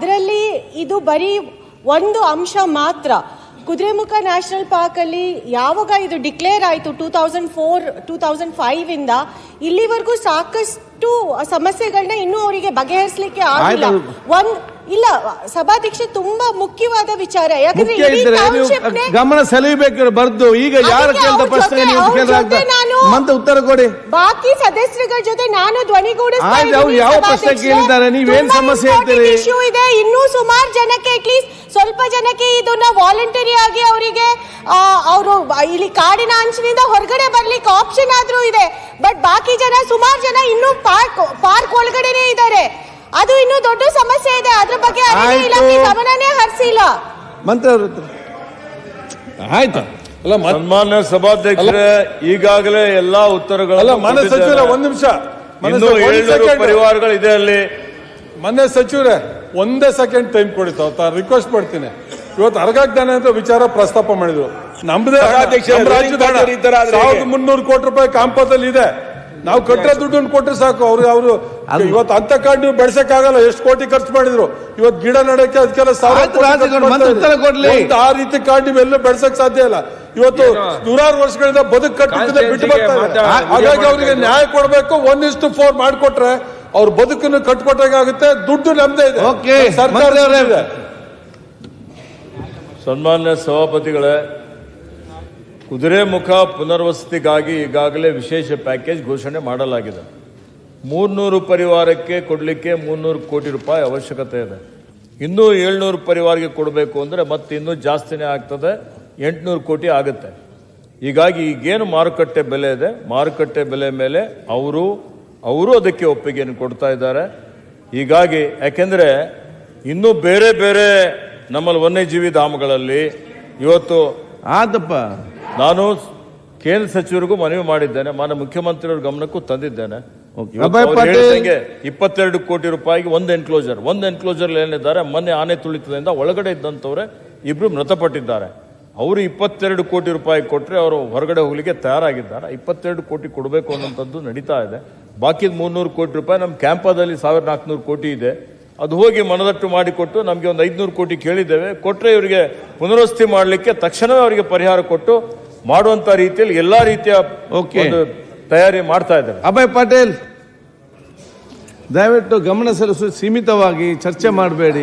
ಅದರಲ್ಲಿ ಇದು ಬರೀ ಒಂದು ಅಂಶ ಮಾತ್ರ. ಕುದುರೆಮುಖ ನ್ಯಾಷನಲ್ ಪಾರ್ಕ್ ಅಲ್ಲಿ ಯಾವಾಗ ಇದು ಡಿಕ್ಲೇರ್ ಆಯಿತು 2004-2005 ಇಂದ ಇಲ್ಲಿವರೆಗೂ ಸಾಕಷ್ಟು ಸಮಸ್ಯೆಗಳನ್ನ ಇನ್ನೂ ಅವರಿಗೆ ಬಗೆಹರಿಸಲಿಕ್ಕೆ ಆಗಿಲ್ಲ. ಇಲ್ಲ ಸಭಾಧ್ಯಕ್ಷ, ತುಂಬಾ ಮುಖ್ಯವಾದ ವಿಚಾರ. ಯಾಕಂದ್ರೆ ಗಮನ ಸೆಳೆಯಬೇಕು ಬರ್ದು ಈಗ ಯಾರು ಕೇಳಿದ ಪ್ರಶ್ನೆ ಉತ್ತರ ಕೊಡಿ. ಬಾಕಿ ಸದಸ್ಯರುಗಳ ಜೊತೆ ನಾನು ಧ್ವನಿಗೂಡಿಸ್ತಾ ಯಾವ ಪ್ರಶ್ನೆ ಕೇಳಿದ್ದಾರೆ, ನೀವೇನ್ ಸಮಸ್ಯೆ ಹೇಳ್ತೀರಿ? ಇಶ್ಯೂ ಇದೆ. ಇನ್ನೂ ಸುಮಾರು ಜನಕ್ಕೆ ಅಟ್ಲೀಸ್ಟ್ ಸ್ವಲ್ಪ ಜನಕ್ಕೆ ಇದನ್ನ ವಾಲಂಟರಿ ಆಗಿ ಅವರಿಗೆ ಅವರು ಇಲ್ಲಿ ಕಾಡಿನ ಅಂಚಿನಿಂದ ಹೊರಗಡೆ ಬರ್ಲಿಕ್ಕೆ ಆಪ್ಷನ್ ಆದ್ರೂ ಇದೆ. ಬಟ್ ಬಾಕಿ ಜನ ಸುಮಾರು ಜನ ಇನ್ನೂ ಪಾರ್ಕ್ ಒಳಗಡೆನೆ ಇದ್ದಾರೆ. ಅದು ಇನ್ನೂ ದೊಡ್ಡ ಸಮಸ್ಯೆ ಇದೆ. ಅದ್ರ ಬಗ್ಗೆ ಅರಣ್ಯ ಇಲಾಖೆ ಗಮನನೇ ಹರಿಸಿಲ್ಲ. ಮಂತ್ರಿ ಆಯ್ತು. ಸನ್ಮಾನ್ಯ ಸಭಾಧ್ಯಕ್ಷರೇ, ಈಗಾಗಲೇ ಎಲ್ಲಾ ಉತ್ತರಗಳು ಮಾನ್ಯ ಸಚಿವರ ಒಂದು ನಿಮಿಷ, ಪರಿವಾರಗಳು ಇದೆ ಅಲ್ಲಿ. ಮಾನ್ಯ ಸಚಿವರೇ ಒಂದೇ ಸೆಕೆಂಡ್ ಟೈಮ್ ಕೊಡಿ, ರಿಕ್ವೆಸ್ಟ್ ಮಾಡ್ತೀನಿ. ಇವತ್ತು ಅರ್ಗಾಗ್ದಾನೆ ಅಂತ ವಿಚಾರ ಪ್ರಸ್ತಾಪ ಮಾಡಿದ್ರು. ನಮ್ದೇ ರಾಜ್ಯದಲ್ಲಿ 1300 ಕೋಟಿ ರೂಪಾಯಿ ಕಾಂಪದಲ್ಲಿ ಇದೆ. ನಾವು ಕಟ್ಟರೆ ದುಡ್ಡನ್ನು ಕೊಟ್ಟರೆ ಸಾಕು. ಅವರು ಇವತ್ತು ಅಂತ ಕಾಡು ನೀವು ಬೆಳೆಸಕ್ಕಾಗಲ್ಲ. ಎಷ್ಟು ಕೋಟಿ ಖರ್ಚು ಮಾಡಿದ್ರು. ಇವತ್ತು ಗಿಡ ನೆಡಕ್ಕೆ ಅದಕ್ಕೆಲ್ಲ ಆ ರೀತಿ ಕಾಡು ನೀವೆಲ್ಲ ಬೆಳೆಸಕ್ ಸಾಧ್ಯ ಇಲ್ಲ. ಇವತ್ತು ನೂರಾರು ವರ್ಷಗಳಿಂದ ಬದುಕು ಕಟ್ಟಿದ್ದೆ ಬಿಟ್ಟು ಬರ್ತಾ ಇದೆ. ಹಾಗಾಗಿ ಅವರಿಗೆ ನ್ಯಾಯ ಕೊಡಬೇಕು. 1:4 ಮಾಡಿಕೊಟ್ರೆ ಅವ್ರ ಬದುಕನ್ನು ಕಟ್ಕೊಟ್ಟಾಗುತ್ತೆ. ದುಡ್ಡು ನಮ್ದೇ ಇದೆ, ಸರ್ಕಾರದವರೇ ಇದೆ. ಸನ್ಮಾನ್ಯ ಸಭಾಪತಿಗಳೇ, ಕುದುರೆಮುಖ ಪುನರ್ವಸತಿಗಾಗಿ ಈಗಾಗಲೇ ವಿಶೇಷ ಪ್ಯಾಕೇಜ್ ಘೋಷಣೆ ಮಾಡಲಾಗಿದೆ. 300 ಪರಿವಾರಕ್ಕೆ ಕೊಡಲಿಕ್ಕೆ 300 ಕೋಟಿ ರೂಪಾಯಿ ಅವಶ್ಯಕತೆ ಇದೆ. ಇನ್ನೂ 700 ಪರಿವಾರಕ್ಕೆ ಕೊಡಬೇಕು ಅಂದರೆ ಮತ್ತೆ ಇನ್ನೂ ಜಾಸ್ತಿನೇ ಆಗ್ತದೆ, 800 ಕೋಟಿ ಆಗುತ್ತೆ. ಹೀಗಾಗಿ ಈಗೇನು ಮಾರುಕಟ್ಟೆ ಬೆಲೆ ಇದೆ, ಮಾರುಕಟ್ಟೆ ಬೆಲೆ ಮೇಲೆ ಅವರು ಅದಕ್ಕೆ ಒಪ್ಪಿಗೆಯನ್ನು ಕೊಡ್ತಾ ಇದ್ದಾರೆ. ಹೀಗಾಗಿ ಯಾಕೆಂದರೆ ಇನ್ನೂ ಬೇರೆ ಬೇರೆ ನಮ್ಮಲ್ಲಿ ವನ್ಯಜೀವಿ ಧಾಮಗಳಲ್ಲಿ ಇವತ್ತು ನಾನು ಕೇಂದ್ರ ಸಚಿವರಿಗೂ ಮನವಿ ಮಾಡಿದ್ದೇನೆ, ಮಾನ್ಯ ಮುಖ್ಯಮಂತ್ರಿಯವರ ಗಮನಕ್ಕೂ ತಂದಿದ್ದೇನೆ. 22 ಕೋಟಿ ರೂಪಾಯಿಗೆ ಒಂದು ಎನ್ಕ್ಲೋಜರ್ ಏನಿದ್ದಾರೆ, ಮೊನ್ನೆ ಆನೆ ತುಳಿತದಿಂದ ಒಳಗಡೆ ಇದ್ದಂಥವ್ರೆ 2 ಮೃತಪಟ್ಟಿದ್ದಾರೆ. ಅವರು 22 ಕೋಟಿ ರೂಪಾಯಿ ಕೊಟ್ಟರೆ ಅವರು ಹೊರಗಡೆ ಹೋಗ್ಲಿಕ್ಕೆ ತಯಾರಾಗಿದ್ದಾರೆ. 22 ಕೋಟಿ ಕೊಡಬೇಕು ಅನ್ನೋಂಥದ್ದು ನಡೀತಾ ಇದೆ. ಬಾಕಿ 300 ಕೋಟಿ ರೂಪಾಯಿ ನಮ್ಮ ಕ್ಯಾಂಪದಲ್ಲಿ 1400 ಕೋಟಿ ಇದೆ. ಅದು ಹೋಗಿ ಮನದಟ್ಟು ಮಾಡಿಕೊಟ್ಟು ನಮಗೆ ಒಂದು 500 ಕೋಟಿ ಕೇಳಿದ್ದೇವೆ. ಕೊಟ್ಟರೆ ಇವರಿಗೆ ಪುನರ್ವಸತಿ ಮಾಡಲಿಕ್ಕೆ ತಕ್ಷಣವೇ ಅವರಿಗೆ ಪರಿಹಾರ ಕೊಟ್ಟು ಮಾಡುವಂತ ರೀತಿಯಲ್ಲಿ ಎಲ್ಲಾ ರೀತಿಯ ತಯಾರಿ ಮಾಡ್ತಾ ಇದ್ದಾರೆ. ಅಭಯ್ ಪಾಟೀಲ್, ದಯವಿಟ್ಟು ಗಮನ ಸಲ್ಲಿಸು, ಸೀಮಿತವಾಗಿ ಚರ್ಚೆ ಮಾಡಬೇಡಿ.